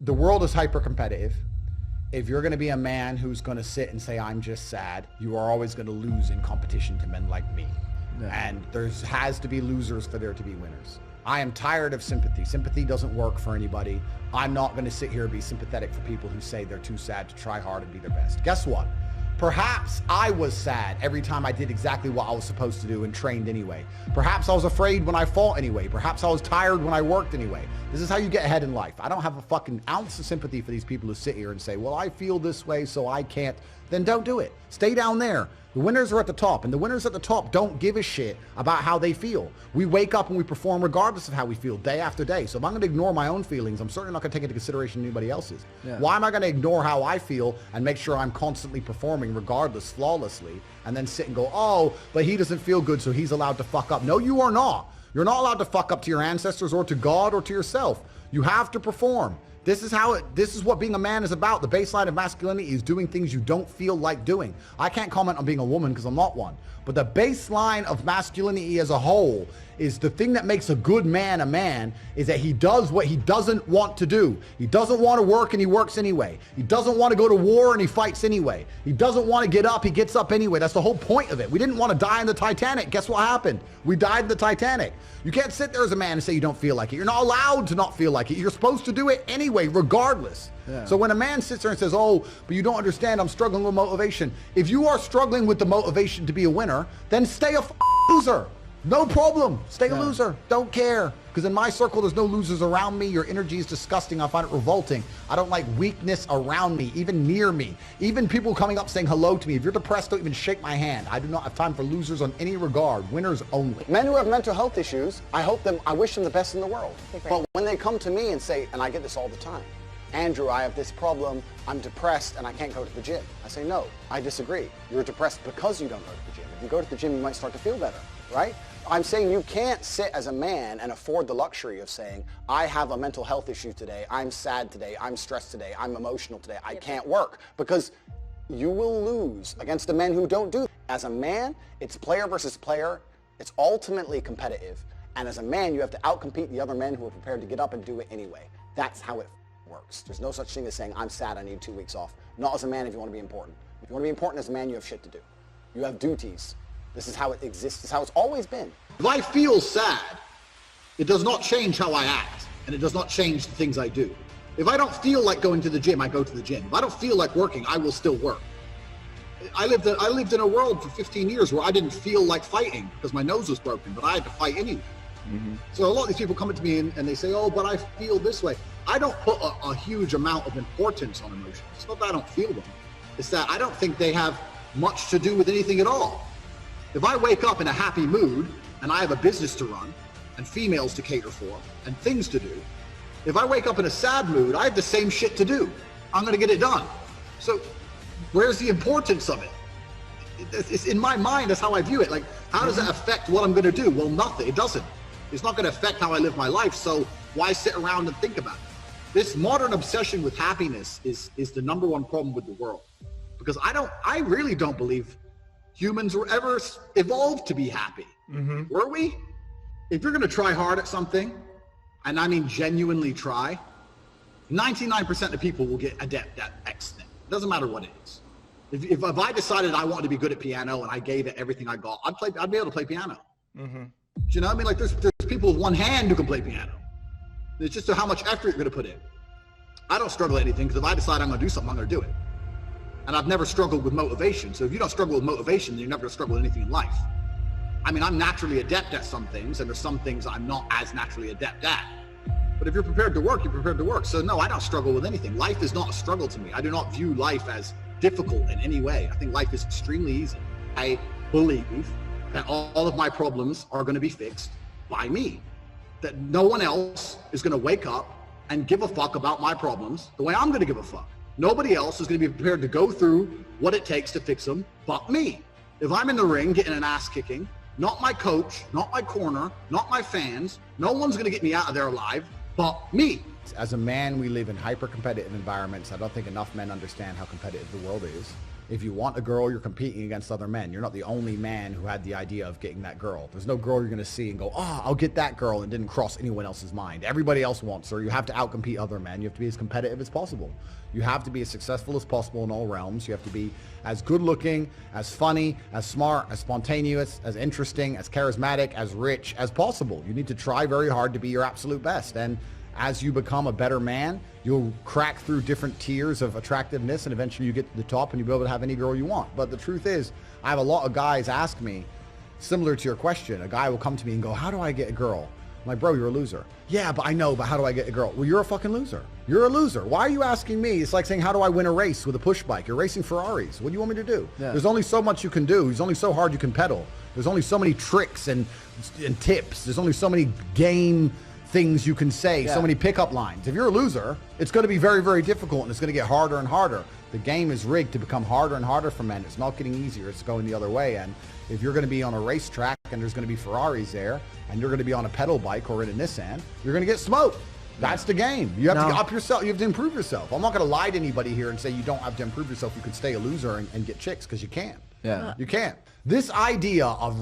the world is hyper competitive. If you're going to be a man who's going to sit and say, I'm just sad, you are always going to lose in competition to men like me. Yeah. And there has to be losers for there to be winners. I am tired of sympathy. Sympathy doesn't work for anybody. I'm not going to sit here and be sympathetic for people who say they're too sad to try hard and be their best. Guess what? Perhaps I was sad every time I did exactly what I was supposed to do and trained anyway. Perhaps I was afraid when I fought anyway. Perhaps I was tired when I worked anyway. This is how you get ahead in life. I don't have a fucking ounce of sympathy for these people who sit here and say, well, I feel this way, so I can't. Then don't do it. Stay down there. The winners are at the top, and the winners at the top don't give a shit about how they feel. We wake up and we perform regardless of how we feel day after day. So if I'm going to ignore my own feelings, I'm certainly not going to take into consideration anybody else's. Yeah. Why am I going to ignore how I feel and make sure I'm constantly performing regardless, flawlessly, and then sit and go, oh, but he doesn't feel good, so he's allowed to fuck up. No, you are not. You're not allowed to fuck up to your ancestors or to God or to yourself. You have to perform. This is what being a man is about. The baseline of masculinity is doing things you don't feel like doing. I can't comment on being a woman because I'm not one. But the baseline of masculinity as a whole is the thing that makes a good man a man is that he does what he doesn't want to do. He doesn't want to work and he works anyway. He doesn't want to go to war and he fights anyway. He doesn't want to get up, he gets up anyway. That's the whole point of it. We didn't want to die in the Titanic. Guess what happened? We died in the Titanic. You can't sit there as a man and say you don't feel like it. You're not allowed to not feel like it. You're supposed to do it anyway, regardless. Yeah. So when a man sits there and says, oh, but you don't understand, I'm struggling with motivation. If you are struggling with the motivation to be a winner, then stay a loser. No problem. Stay a loser. Don't care. Because in my circle, there's no losers around me. Your energy is disgusting. I find it revolting. I don't like weakness around me, even near me. Even people coming up saying hello to me. If you're depressed, don't even shake my hand. I do not have time for losers on any regard. Winners only. Men who have mental health issues, I wish them the best in the world. But when they come to me and say, and I get this all the time, Andrew, I have this problem, I'm depressed and I can't go to the gym. I say, no, I disagree. You're depressed because you don't go to the gym. If you go to the gym, you might start to feel better, right? I'm saying you can't sit as a man and afford the luxury of saying, I have a mental health issue today, I'm sad today, I'm stressed today, I'm emotional today, I can't work, because you will lose against the men who don't do that. As a man, it's player versus player, it's ultimately competitive, and as a man, you have to outcompete the other men who are prepared to get up and do it anyway. That's how it works. There's no such thing as saying, I'm sad, I need 2 weeks off. Not as a man if you want to be important. If you want to be important as a man, you have shit to do. You have duties. This is how it exists. This is how it's always been. If I feel sad, it does not change how I act, and it does not change the things I do. If I don't feel like going to the gym, I go to the gym. If I don't feel like working, I will still work. I lived in a world for 15 years where I didn't feel like fighting because my nose was broken, but I had to fight anyway. Mm-hmm. So a lot of these people come up to me and they say, oh, but I feel this way. I don't put a huge amount of importance on emotions. It's not that I don't feel them. It's that I don't think they have much to do with anything at all. If I wake up in a happy mood and I have a business to run and females to cater for and things to do, if I wake up in a sad mood, I have the same shit to do. I'm going to get it done. So where's the importance of it? It's in my mind, that's how I view it. Like, how does it affect what I'm going to do? Well, nothing. It doesn't. It's not going to affect how I live my life. So why sit around and think about it? This modern obsession with happiness is the number one problem with the world. Because I really don't believe humans were ever evolved to be happy. Mm-hmm. Were we? If you're going to try hard at something, and I mean genuinely try, 99% of people will get adept at X thing. It doesn't matter what it is. If I decided I wanted to be good at piano and I gave it everything I got, I'd be able to play piano. Mm-hmm. Do you know what I mean? Like there's people with one hand who can play piano. It's just how much effort you're going to put in. I don't struggle at anything because if I decide I'm going to do something, I'm going to do it. And I've never struggled with motivation. So if you don't struggle with motivation, then you're never going to struggle with anything in life. I mean, I'm naturally adept at some things, and there's some things I'm not as naturally adept at. But if you're prepared to work, you're prepared to work. So no, I don't struggle with anything. Life is not a struggle to me. I do not view life as difficult in any way. I think life is extremely easy. I believe that all of my problems are going to be fixed by me. That no one else is going to wake up and give a fuck about my problems the way I'm going to give a fuck. Nobody else is going to be prepared to go through what it takes to fix them but me. If I'm in the ring getting an ass kicking, not my coach, not my corner, not my fans, no one's going to get me out of there alive but me. As a man, we live in hyper-competitive environments. I don't think enough men understand how competitive the world is. If you want a girl, you're competing against other men. You're not the only man who had the idea of getting that girl. There's no girl you're going to see and go, oh, I'll get that girl, and didn't cross anyone else's mind. Everybody else wants her. You have to outcompete other men. You have to be as competitive as possible. You have to be as successful as possible in all realms. You have to be as good looking, as funny, as smart, as spontaneous, as interesting, as charismatic, as rich as possible. You need to try very hard to be your absolute best. And as you become a better man, you'll crack through different tiers of attractiveness, and eventually you get to the top and you'll be able to have any girl you want. But the truth is, I have a lot of guys ask me, similar to your question, a guy will come to me and go, how do I get a girl? I'm like, bro, you're a loser. Yeah, but I know, but how do I get a girl? Well, you're a fucking loser. You're a loser. Why are you asking me? It's like saying, how do I win a race with a push bike? You're racing Ferraris. What do you want me to do? Yeah. There's only so much you can do. There's only so hard you can pedal. There's only so many tricks and tips. There's only so many game things you can say, so many pickup lines. If you're a loser, it's going to be very, very difficult, and it's going to get harder and harder. The game is rigged to become harder and harder for men. It's not getting easier. It's going the other way. And if you're going to be on a racetrack and there's going to be Ferraris there, and you're going to be on a pedal bike or in a Nissan, you're going to get smoked. That's the game. You have to up yourself. You have to improve yourself. I'm not going to lie to anybody here and say you don't have to improve yourself. You can stay a loser and get chicks, because you can't. Yeah. You can't. This idea of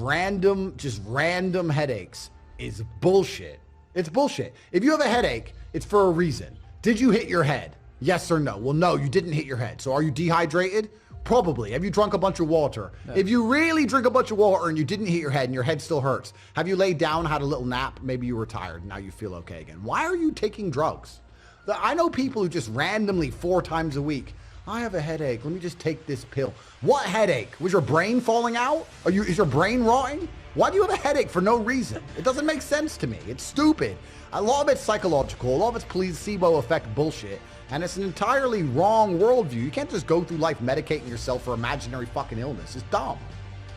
just random headaches is bullshit. It's bullshit. If you have a headache, it's for a reason. Did you hit your head? Yes or no? Well, no, you didn't hit your head. So are you dehydrated? Probably. Have you drunk a bunch of water? Yeah. If you really drink a bunch of water and you didn't hit your head and your head still hurts, have you laid down, had a little nap? Maybe you were tired. Now you feel okay again. Why are you taking drugs? I know people who just randomly 4 times a week, I have a headache. Let me just take this pill. What headache? Was your brain falling out? Is your brain rotting? Why do you have a headache for no reason? It doesn't make sense to me. It's stupid. A lot of it's psychological. A lot of it's placebo effect bullshit. And it's an entirely wrong worldview. You can't just go through life medicating yourself for imaginary fucking illness. It's dumb.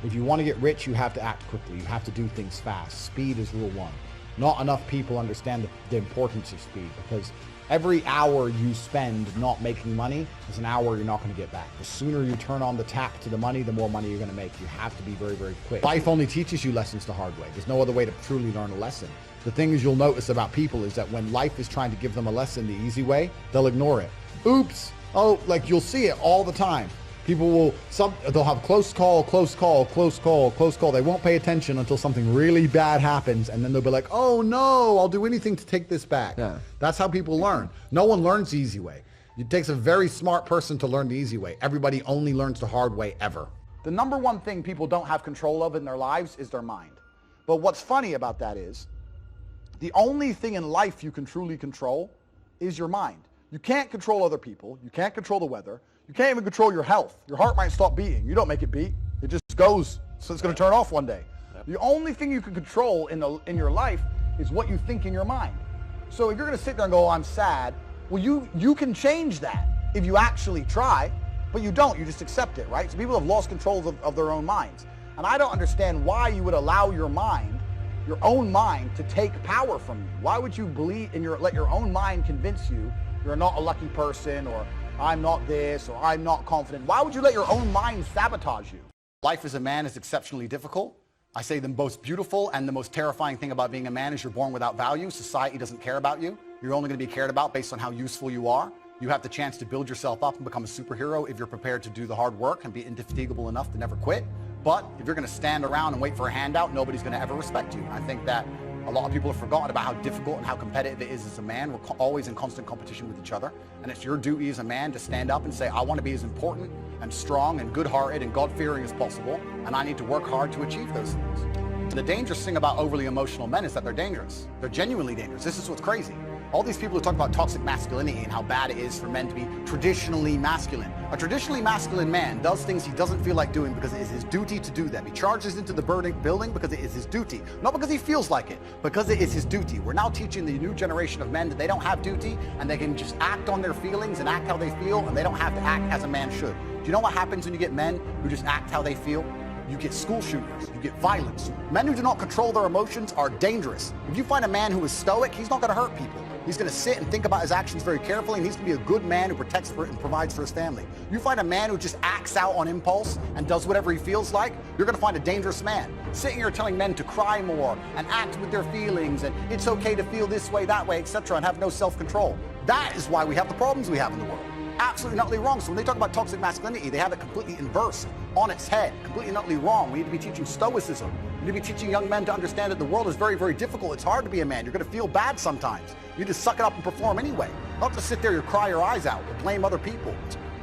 If you want to get rich, you have to act quickly. You have to do things fast. Speed is rule 1. Not enough people understand the importance of speed, because every hour you spend not making money is an hour you're not going to get back. The sooner you turn on the tap to the money, the more money you're going to make. You have to be very, very quick. Life only teaches you lessons the hard way. There's no other way to truly learn a lesson. The things you'll notice about people is that when life is trying to give them a lesson the easy way, they'll ignore it. Oops. Oh, like you'll see it all the time. People they'll have close call. They won't pay attention until something really bad happens, and then they'll be like, oh no, I'll do anything to take this back. Yeah. That's how people learn. No one learns the easy way. It takes a very smart person to learn the easy way. Everybody only learns the hard way ever. The number one thing people don't have control of in their lives is their mind. But what's funny about that is, the only thing in life you can truly control is your mind. You can't control other people. You can't control the weather. You can't even control your health. Your heart might stop beating. You don't make it beat. It just goes, so it's going to turn off one day. The only thing you can control in your life is what you think in your mind. So if you're going to sit there and go, oh, I'm sad, well, you can change that if you actually try, but you don't. You just accept it, right? So people have lost control of their own minds. And I don't understand why you would allow your own mind to take power from you. Why would you let your own mind convince you you're not a lucky person, or I'm not this, or I'm not confident? Why would you let your own mind sabotage you? Life as a man is exceptionally difficult. I say the most beautiful and the most terrifying thing about being a man is you're born without value. Society doesn't care about you. You're only going to be cared about based on how useful you are. You have the chance to build yourself up and become a superhero if you're prepared to do the hard work and be indefatigable enough to never quit. But if you're going to stand around and wait for a handout, nobody's going to ever respect you. And I think that a lot of people have forgotten about how difficult and how competitive it is as a man. We're always in constant competition with each other. And it's your duty as a man to stand up and say, I want to be as important and strong and good-hearted and God-fearing as possible, and I need to work hard to achieve those things. And the dangerous thing about overly emotional men is that they're dangerous. They're genuinely dangerous. This is what's crazy. All these people who talk about toxic masculinity and how bad it is for men to be traditionally masculine. A traditionally masculine man does things he doesn't feel like doing because it is his duty to do them. He charges into the building because it is his duty. Not because he feels like it, because it is his duty. We're now teaching the new generation of men that they don't have duty and they can just act on their feelings and act how they feel, and they don't have to act as a man should. Do you know what happens when you get men who just act how they feel? You get school shooters, you get violence. Men who do not control their emotions are dangerous. If you find a man who is stoic, he's not going to hurt people. He's going to sit and think about his actions very carefully, and he's going to be a good man who protects and provides for his family. You find a man who just acts out on impulse and does whatever he feels like, you're going to find a dangerous man. Sitting here telling men to cry more and act with their feelings, and it's okay to feel this way, that way, etc., and have no self-control. That is why we have the problems we have in the world. Absolutely and utterly wrong. So when they talk about toxic masculinity, they have it completely inverse, on its head, completely and utterly wrong. We need to be teaching stoicism. We need to be teaching young men to understand that the world is very, very difficult. It's hard to be a man. You're going to feel bad sometimes. You need to suck it up and perform anyway. Not to sit there and cry your eyes out or blame other people.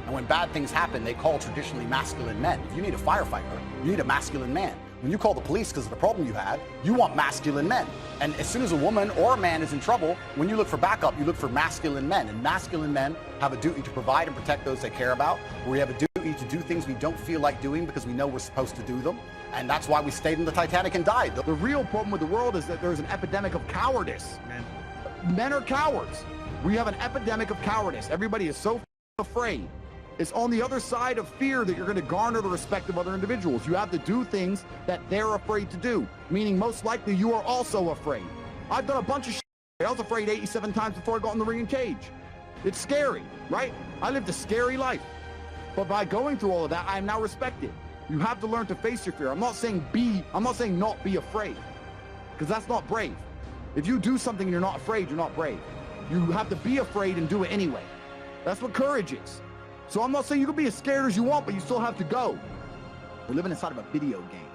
And when bad things happen, they call traditionally masculine men. If you need a firefighter, you need a masculine man. When you call the police because of the problem you had, you want masculine men. And as soon as a woman or a man is in trouble, when you look for backup, you look for masculine men. And masculine men have a duty to provide and protect those they care about. We have a duty to do things we don't feel like doing because we know we're supposed to do them. And that's why we stayed in the Titanic and died. The real problem with the world is that there's an epidemic of cowardice. Men are cowards. We have an epidemic of cowardice. Everybody is so afraid. It's on the other side of fear that you're going to garner the respect of other individuals. You have to do things that they're afraid to do, meaning most likely you are also afraid. I've done a bunch of shit. I was afraid 87 times before I got in the ring and cage. It's scary, right? I lived a scary life. But by going through all of that, I am now respected. You have to learn to face your fear. I'm not saying not be afraid, because that's not brave. If you do something and you're not afraid, you're not brave. You have to be afraid and do it anyway. That's what courage is. So I'm not saying you can be as scared as you want, but you still have to go. We're living inside of a video game.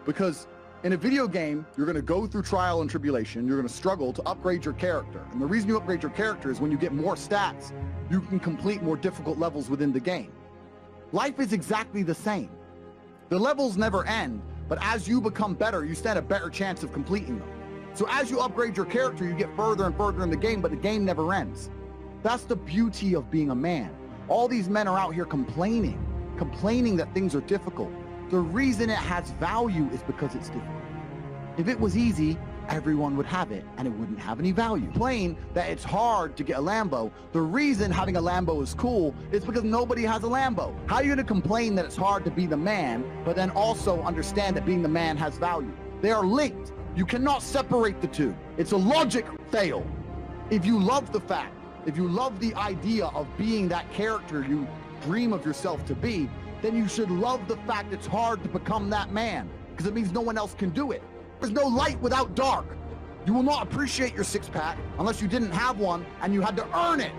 Because in a video game, you're going to go through trial and tribulation. You're going to struggle to upgrade your character. And the reason you upgrade your character is when you get more stats, you can complete more difficult levels within the game. Life is exactly the same. The levels never end, but as you become better, you stand a better chance of completing them. So as you upgrade your character, you get further and further in the game, but the game never ends. That's the beauty of being a man. All these men are out here complaining that things are difficult. The reason it has value is because it's difficult. If it was easy, everyone would have it and it wouldn't have any value. Complain that it's hard to get a Lambo. The reason having a Lambo is cool is because nobody has a Lambo. How are you going to complain that it's hard to be the man, but then also understand that being the man has value? They are linked. You cannot separate the two. It's a logic fail. If you love the fact, if you love the idea of being that character you dream of yourself to be, then you should love the fact it's hard to become that man, because it means no one else can do it. There's no light without dark. You will not appreciate your six-pack unless you didn't have one and you had to earn it.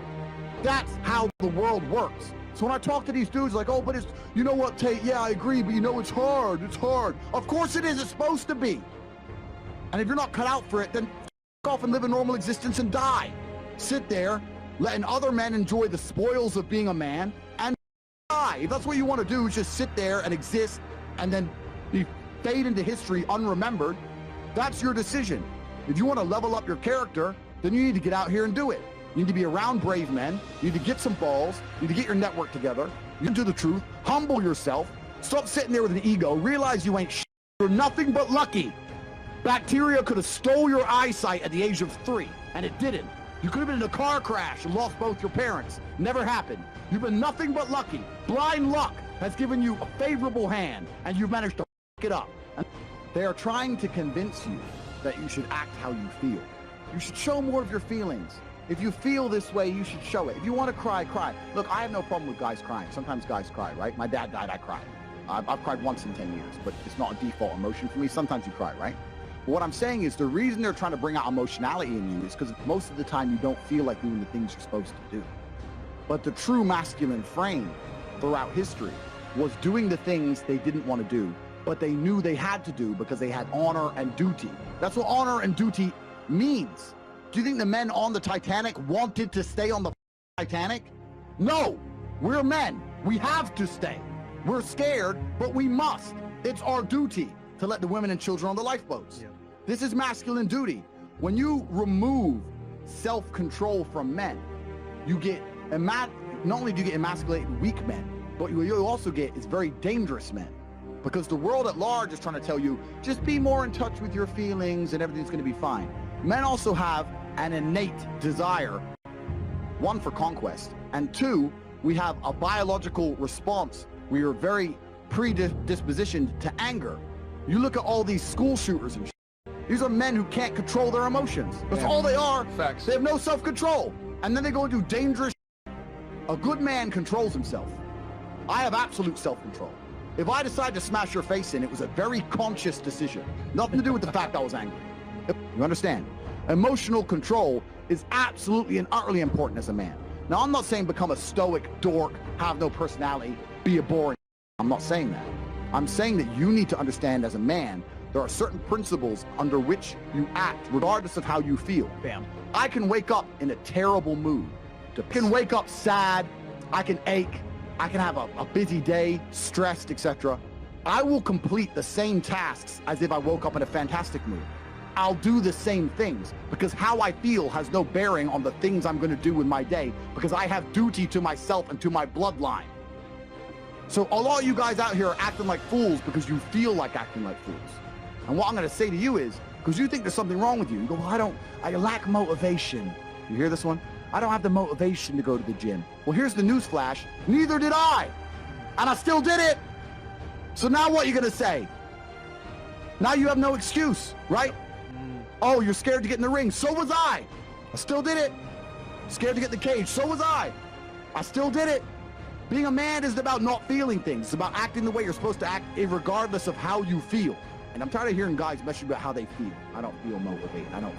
That's how the world works. So when I talk to these dudes like, oh, but it's, you know what, Tate, yeah, I agree, but you know, it's hard, it's hard. Of course it is, it's supposed to be. And if you're not cut out for it, then f*** off and live a normal existence and die. Sit there, letting other men enjoy the spoils of being a man, and die. If that's what you want to do, is just sit there and exist and then fade into history unremembered, that's your decision. If you want to level up your character, then you need to get out here and do it. You need to be around brave men. You need to get some balls. You need to get your network together. You need to do the truth. Humble yourself. Stop sitting there with an ego. Realize you ain't shit. You're nothing but lucky. Bacteria could have stole your eyesight at the age of 3, and it didn't. You could have been in a car crash and lost both your parents. Never happened. You've been nothing but lucky. Blind luck has given you a favorable hand, and you've managed to f*** it up. And they are trying to convince you that you should act how you feel. You should show more of your feelings. If you feel this way, you should show it. If you want to cry, cry. Look, I have no problem with guys crying. Sometimes guys cry, right? My dad died, I cried. I've cried once in 10 years, but it's not a default emotion for me. Sometimes you cry, right? But what I'm saying is the reason they're trying to bring out emotionality in you is because most of the time you don't feel like doing the things you're supposed to do. But the true masculine frame throughout history was doing the things they didn't want to do, but they knew they had to do because they had honor and duty. That's what honor and duty means. Do you think the men on the Titanic wanted to stay on the Titanic? No, we're men. We have to stay. We're scared, but we must. It's our duty to let the women and children on the lifeboats. Yeah. This is masculine duty. When you remove self-control from men, you get, not only do you get emasculated weak men, but what you also get is very dangerous men. Because the world at large is trying to tell you, just be more in touch with your feelings and everything's gonna be fine. Men also have an innate desire, 1, for conquest, and 2, we have a biological response. We are very predispositioned to anger. You look at all these school shooters and shit. These are men who can't control their emotions. That's all they are. Facts. They have no self-control. And then they go and do dangerous shit. A good man controls himself. I have absolute self-control. If I decide to smash your face in, it was a very conscious decision. Nothing to do with the fact I was angry. You understand? Emotional control is absolutely and utterly important as a man. Now, I'm not saying become a stoic dork, have no personality, be a boring. I'm not saying that. I'm saying that you need to understand as a man, there are certain principles under which you act, regardless of how you feel. Bam. I can wake up in a terrible mood. I can wake up sad. I can ache. I can have a busy day, stressed, etc. I will complete the same tasks as if I woke up in a fantastic mood. I'll do the same things because how I feel has no bearing on the things I'm going to do in my day because I have duty to myself and to my bloodline. So a lot of you guys out here are acting like fools because you feel like acting like fools. And what I'm going to say to you is, because you think there's something wrong with you, you go, well, I lack motivation. You hear this one? I don't have the motivation to go to the gym. Well, here's the news flash. Neither did I. And I still did it. So now what are you going to say? Now you have no excuse, right? Oh, you're scared to get in the ring. So was I. I still did it. Scared to get in the cage. So was I. I still did it. Being a man isn't about not feeling things. It's about acting the way you're supposed to act regardless of how you feel. And I'm tired of hearing guys message about how they feel. I don't feel motivated. I don't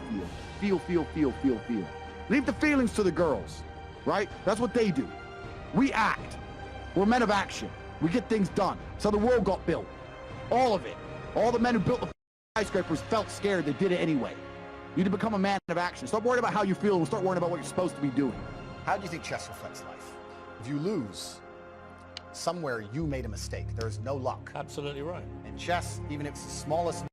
feel. Feel. Leave the feelings to the girls, right? That's what they do. We act. We're men of action. We get things done. That's how the world got built. All of it. All the men who built the skyscrapers felt scared. They did it anyway. You need to become a man of action. Stop worrying about how you feel and start worrying about what you're supposed to be doing. How do you think chess reflects life? If you lose, somewhere you made a mistake. There is no luck. Absolutely right. In chess, even if it's the smallest